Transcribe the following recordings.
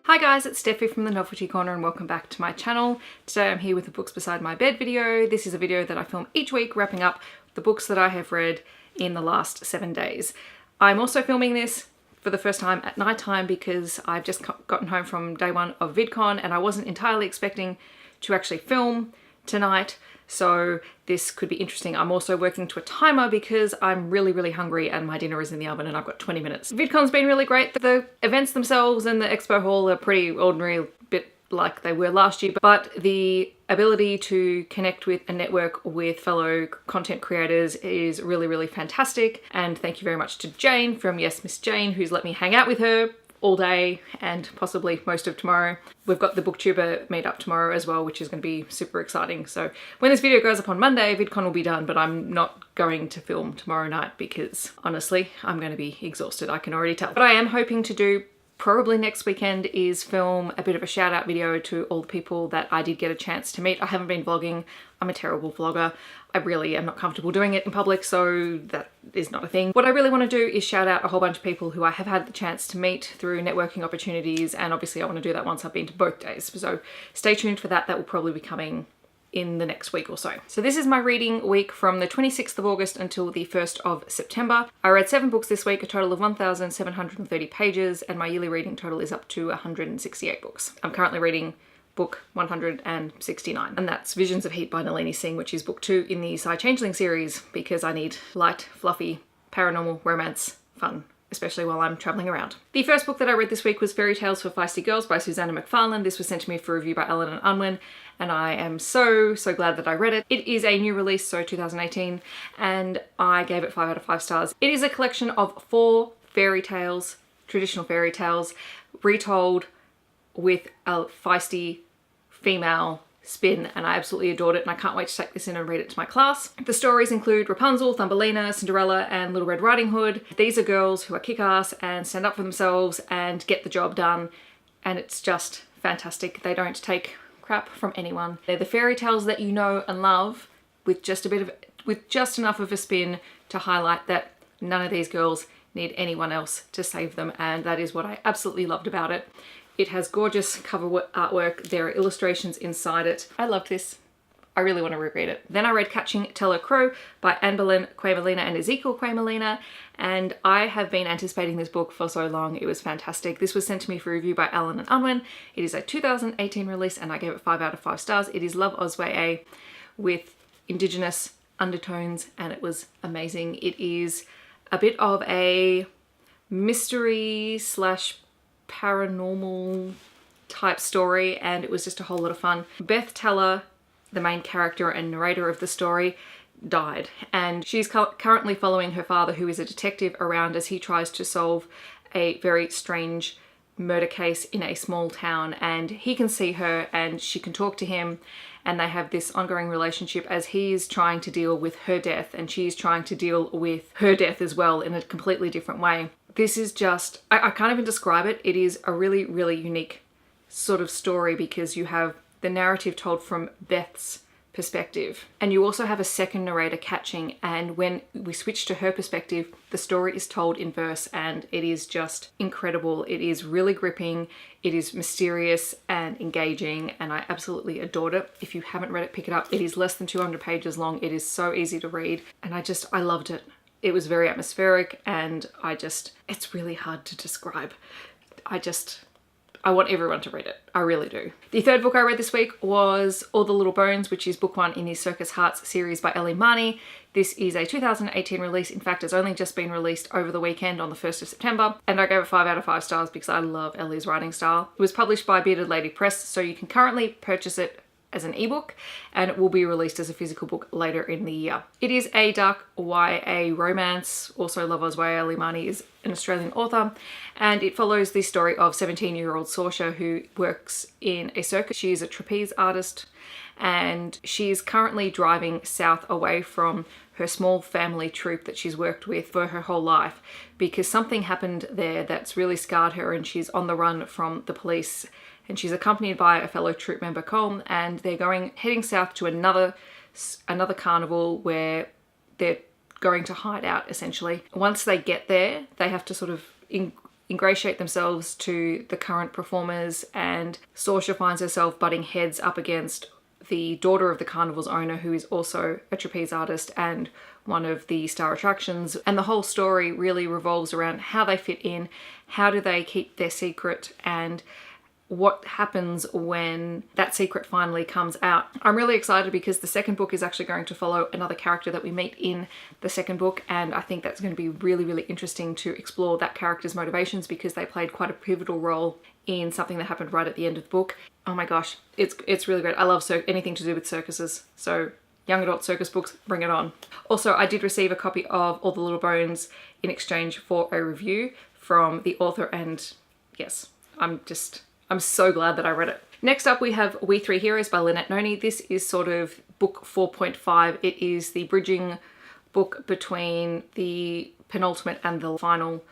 Hi guys, it's Steffi from the Novelty Corner and welcome back to my channel. Today I'm here with the books beside my bed video. This is a video that I film each week wrapping up the books that I have read in the last 7 days. I'm also filming this for the first time at night time because I've just gotten home from day one of VidCon and I wasn't entirely expecting to actually film tonight. So this could be interesting. I'm also working to a timer because I'm really hungry and my dinner is in the oven and I've got 20 minutes. VidCon's been really great. The events themselves and the expo hall are pretty ordinary, bit like they were last year, but the ability to connect with and network with fellow content creators is really fantastic. And thank you very much to Jane from Yes Miss Jane, who's let me hang out with her all day and possibly most of tomorrow. We've got the booktuber meetup tomorrow as well, which is going to be super exciting. So when this video goes up on Monday, VidCon will be done, but I'm not going to film tomorrow night because honestly, I'm going to be exhausted. I can already tell. But I am hoping to do probably next weekend is film a bit of a shout out video to all the people that I did get a chance to meet. I haven't been vlogging. I'm a terrible vlogger. I really am not comfortable doing it in public, so that is not a thing. What I really want to do is shout out a whole bunch of people who I have had the chance to meet through networking opportunities, and obviously I want to do that once I've been to both days. So stay tuned for that. That will probably be coming in the next week or so. So this is my reading week from the 26th of August until the 1st of September. I read 7 books this week, a total of 1,730 pages, and my yearly reading total is up to 168 books. I'm currently reading book 169, and that's Visions of Heat by Nalini Singh, which is book 2 in the Psy Changeling series because I need light, fluffy, paranormal romance fun, especially while I'm traveling around. The first book that I read this week was Fairy Tales for Feisty Girls by Susanna McFarlane. This was sent to me for review by Ellen and Unwin, and I am so glad that I read it. It is a new release, so 2018, and I gave it 5 out of 5 stars. It is a collection of 4 fairy tales, traditional fairy tales, retold with a feisty female spin, and I absolutely adored it and I can't wait to take this in and read it to my class. The stories include Rapunzel, Thumbelina, Cinderella and Little Red Riding Hood. These are girls who are kick-ass and stand up for themselves and get the job done, and it's just fantastic. They don't take crap from anyone. They're the fairy tales that you know and love with just enough of a spin to highlight that none of these girls need anyone else to save them, and that is what I absolutely loved about it. It has gorgeous cover artwork. There are illustrations inside it. I loved this. I really want to reread it. Then I read Catching Teller Crow by Anne Boleyn Quamelina and Ezekiel Quamelina, and I have been anticipating this book for so long. It was fantastic. This was sent to me for review by Ellen and Unwin. It is a 2018 release and I gave it 5 out of 5 stars. It is loveozya with Indigenous undertones and it was amazing. It is a bit of a mystery slash paranormal type story, and it was just a whole lot of fun. Beth Teller, the main character and narrator of the story, died, and she's currently following her father, who is a detective, around as he tries to solve a very strange murder case in a small town, and he can see her and she can talk to him, and they have this ongoing relationship as he is trying to deal with her death and she's trying to deal with her death as well in a completely different way. This is just, I can't even describe it. It is a really unique sort of story because you have the narrative told from Beth's perspective, and you also have a second narrator catching, and when we switch to her perspective, the story is told in verse and it is just incredible. It is really gripping, it is mysterious and engaging, and I absolutely adored it. If you haven't read it, pick it up. It is less than 200 pages long. It is so easy to read, and I loved it. It was very atmospheric, and it's really hard to describe. I want everyone to read it. I really do. The third book I read this week was All the Little Bones, which is book 1 in the Circus Hearts series by Ellie Marnie. This is a 2018 release. In fact, it's only just been released over the weekend on the 1st of September, and I gave it 5 out of 5 stars because I love Ellie's writing style. It was published by Bearded Lady Press, so you can currently purchase it as an ebook, and it will be released as a physical book later in the year. It is a dark YA romance. Also, loveozya Ellie Marnie is an Australian author, and it follows the story of 17-year-old Saoirse, who works in a circus. She is a trapeze artist, and she is currently driving south away from her small family troupe that she's worked with for her whole life because something happened there that's really scarred her, and she's on the run from the police. And she's accompanied by a fellow troupe member, Colm, and they're heading south to another carnival where they're going to hide out, essentially. Once they get there, they have to sort of ingratiate themselves to the current performers, and Saoirse finds herself butting heads up against the daughter of the carnival's owner, who is also a trapeze artist and one of the star attractions. And the whole story really revolves around how they fit in, how do they keep their secret, and what happens when that secret finally comes out. I'm really excited because the second book is actually going to follow another character that we meet in the second book, and I think that's going to be really, really interesting to explore that character's motivations, because they played quite a pivotal role in something that happened right at the end of the book. Oh my gosh, it's really great. I love anything to do with circuses, so young adult circus books, bring it on. Also, I did receive a copy of All the Little Bones in exchange for a review from the author, and yes, I'm so glad that I read it. Next up we have We Three Heroes by Lynette Noni. This is sort of book 4.5. It is the bridging book between the penultimate and the final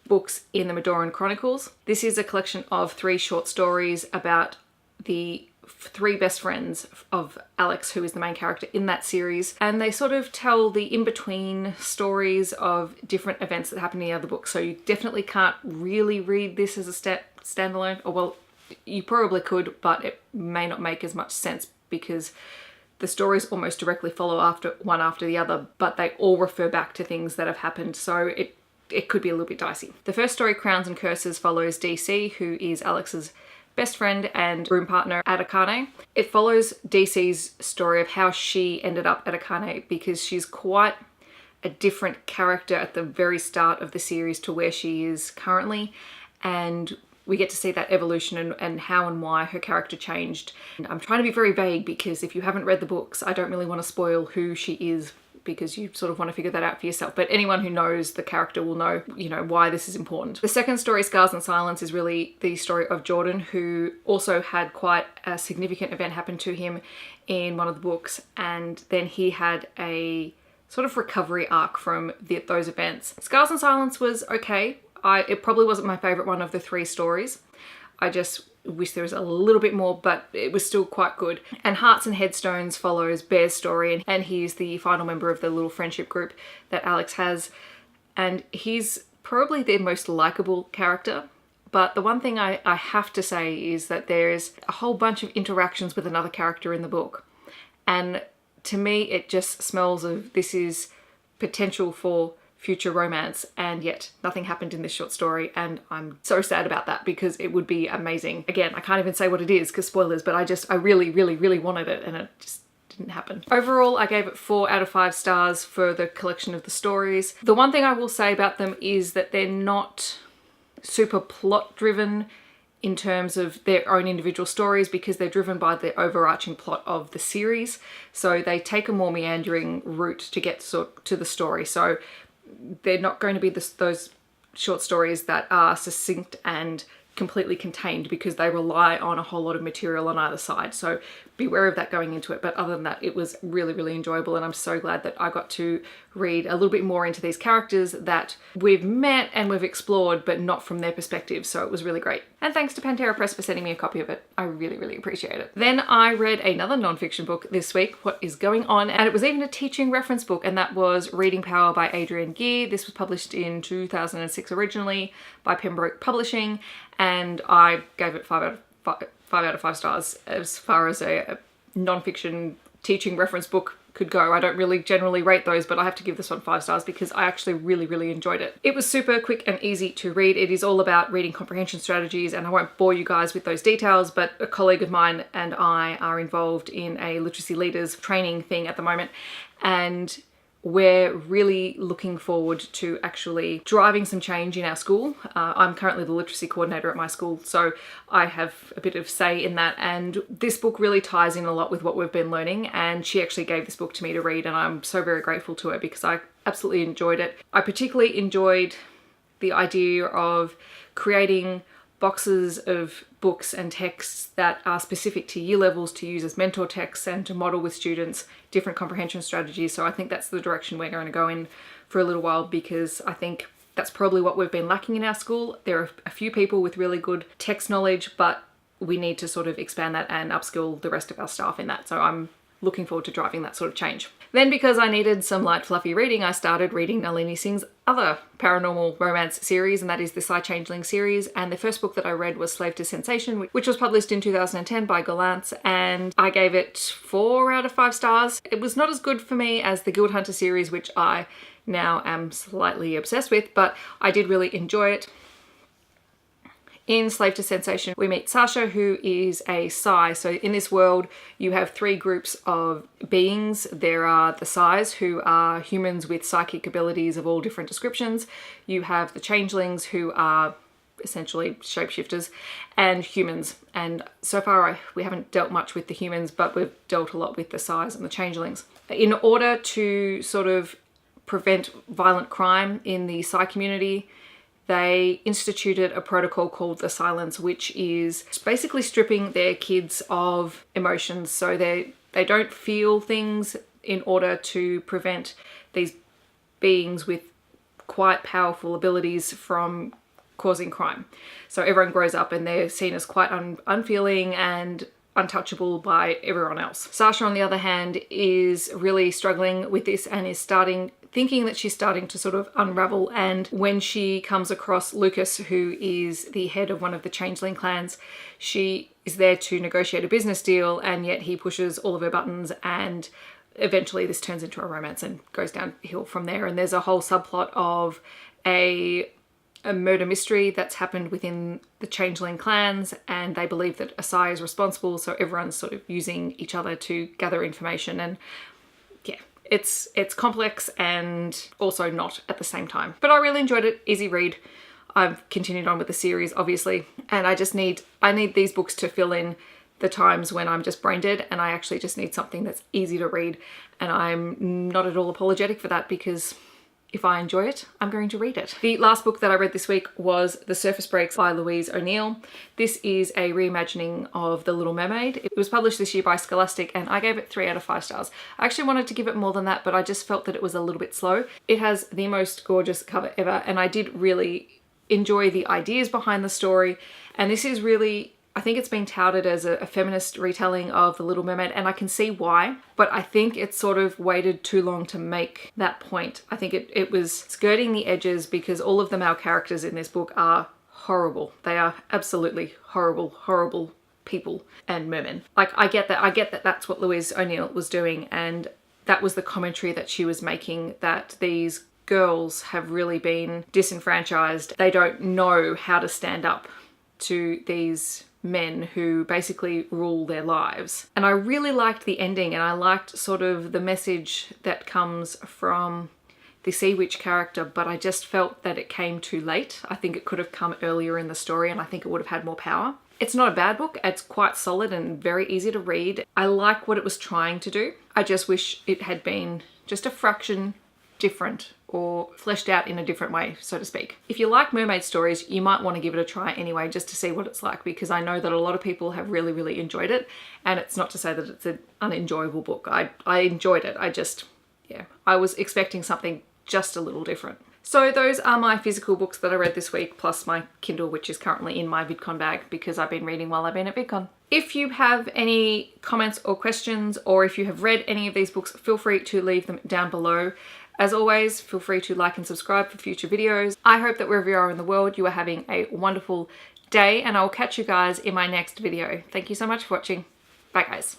books in the Medoran Chronicles. This is a collection of 3 short stories about the 3 best friends of Alex, who is the main character in that series, and they sort of tell the in-between stories of different events that happen in the other books. So you definitely can't really read this as a standalone, or well, you probably could, but it may not make as much sense because the stories almost directly follow one after the other, but they all refer back to things that have happened, so it could be a little bit dicey. The first story, Crowns and Curses, follows DC, who is Alex's best friend and room partner at Akane. It follows DC's story of how she ended up at Akane, because she's quite a different character at the very start of the series to where she is currently, and we get to see that evolution and how and why her character changed. And I'm trying to be very vague because if you haven't read the books, I don't really want to spoil who she is, because you sort of want to figure that out for yourself. But anyone who knows the character will know, you know, why this is important. The second story, Scars and Silence, is really the story of Jordan, who also had quite a significant event happen to him in one of the books, and then he had a sort of recovery arc from those events. Scars and Silence was okay. It probably wasn't my favourite one of the 3 stories. I just wish there was a little bit more, but it was still quite good. And Hearts and Headstones follows Bear's story, and he's the final member of the little friendship group that Alex has, and he's probably their most likeable character. But the one thing I have to say is that there's a whole bunch of interactions with another character in the book, and to me it just smells of this is potential for future romance, and yet nothing happened in this short story, and I'm so sad about that because it would be amazing. Again, I can't even say what it is because spoilers, but I really, really, really wanted it, and it just didn't happen. Overall, I gave it 4 out of 5 stars for the collection of the stories. The one thing I will say about them is that they're not super plot driven in terms of their own individual stories, because they're driven by the overarching plot of the series. So they take a more meandering route to get to the story. So they're not going to be those short stories that are succinct and completely contained, because they rely on a whole lot of material on either side. So beware of that going into it. But other than that, it was really, really enjoyable, and I'm so glad that I got to read a little bit more into these characters that we've met and we've explored, but not from their perspective. So it was really great. And thanks to Pantera Press for sending me a copy of it. I really, really appreciate it. Then I read another non-fiction book this week, What Is Going On? And it was even a teaching reference book, and that was Reading Power by Adrian Gere. This was published in 2006 originally by Pembroke Publishing, and I gave it 5 out of 5 stars as far as a non-fiction teaching reference book could go. I don't really generally rate those, but I have to give this one 5 stars because I actually really, really enjoyed it. It was super quick and easy to read. It is all about reading comprehension strategies, and I won't bore you guys with those details, but a colleague of mine and I are involved in a literacy leaders training thing at the moment, and we're really looking forward to actually driving some change in our school. I'm currently the literacy coordinator at my school, so I have a bit of say in that, and this book really ties in a lot with what we've been learning, and she actually gave this book to me to read, and I'm so very grateful to her because I absolutely enjoyed it. I particularly enjoyed the idea of creating boxes of books and texts that are specific to year levels to use as mentor texts and to model with students different comprehension strategies. So I think that's the direction we're going to go in for a little while, because I think that's probably what we've been lacking in our school. There are a few people with really good text knowledge, but we need to sort of expand that and upskill the rest of our staff in that. So I'm looking forward to driving that sort of change. Then, because I needed some light fluffy reading, I started reading Nalini Singh's other paranormal romance series, and that is the Psy Changeling series. And the first book that I read was Slave to Sensation, which was published in 2010 by Gollancz, and I gave it 4 out of 5 stars. It was not as good for me as the Guild Hunter series, which I now am slightly obsessed with, but I did really enjoy it. In Slave to Sensation, we meet Sasha, who is a Psy. So in this world, you have 3 groups of beings. There are the Psys, who are humans with psychic abilities of all different descriptions. You have the Changelings, who are essentially shapeshifters, and humans. And so far, we haven't dealt much with the humans, but we've dealt a lot with the Psys and the Changelings. In order to sort of prevent violent crime in the Psy community, they instituted a protocol called the Silence, which is basically stripping their kids of emotions. So they don't feel things in order to prevent these beings with quite powerful abilities from causing crime. So everyone grows up and they're seen as quite unfeeling and untouchable by everyone else. Sasha, on the other hand, is really struggling with this and is thinking that she's starting to sort of unravel. And when she comes across Lucas, who is the head of one of the Changeling clans, she is there to negotiate a business deal, and yet he pushes all of her buttons, and eventually this turns into a romance and goes downhill from there. And there's a whole subplot of a murder mystery that's happened within the Changeling clans, and they believe that a Psy is responsible, so everyone's sort of using each other to gather information. And yeah, it's complex and also not at the same time. But I really enjoyed it. Easy read. I've continued on with the series, obviously, and I need these books to fill in the times when I'm just brain dead, and I actually just need something that's easy to read, and I'm not at all apologetic for that, because if I enjoy it, I'm going to read it. The last book that I read this week was The Surface Breaks by Louise O'Neill. This is a reimagining of The Little Mermaid. It was published this year by Scholastic, and I gave it 3 out of 5 stars. I actually wanted to give it more than that, but I just felt that it was a little bit slow. It has the most gorgeous cover ever, and I did really enjoy the ideas behind the story. And this is really, I think it's been touted as a feminist retelling of The Little Mermaid, and I can see why, but I think it sort of waited too long to make that point. I think it was skirting the edges, because all of the male characters in this book are horrible. They are absolutely horrible, horrible people and mermen. Like, I get that that's what Louise O'Neill was doing, and that was the commentary that she was making, that these girls have really been disenfranchised. They don't know how to stand up to these men who basically rule their lives. And I really liked the ending, and I liked sort of the message that comes from the Sea Witch character, but I just felt that it came too late. I think it could have come earlier in the story, and I think it would have had more power. It's not a bad book. It's quite solid and very easy to read. I like what it was trying to do. I just wish it had been just a fraction different, or fleshed out in a different way, so to speak. If you like mermaid stories, you might want to give it a try anyway, just to see what it's like, because I know that a lot of people have really, really enjoyed it, and it's not to say that it's an unenjoyable book. I enjoyed it. I was expecting something just a little different. So those are my physical books that I read this week, plus my Kindle, which is currently in my VidCon bag because I've been reading while I've been at VidCon. If you have any comments or questions, or if you have read any of these books, feel free to leave them down below. As always, feel free to like and subscribe for future videos. I hope that wherever you are in the world, you are having a wonderful day, and I will catch you guys in my next video. Thank you so much for watching. Bye guys.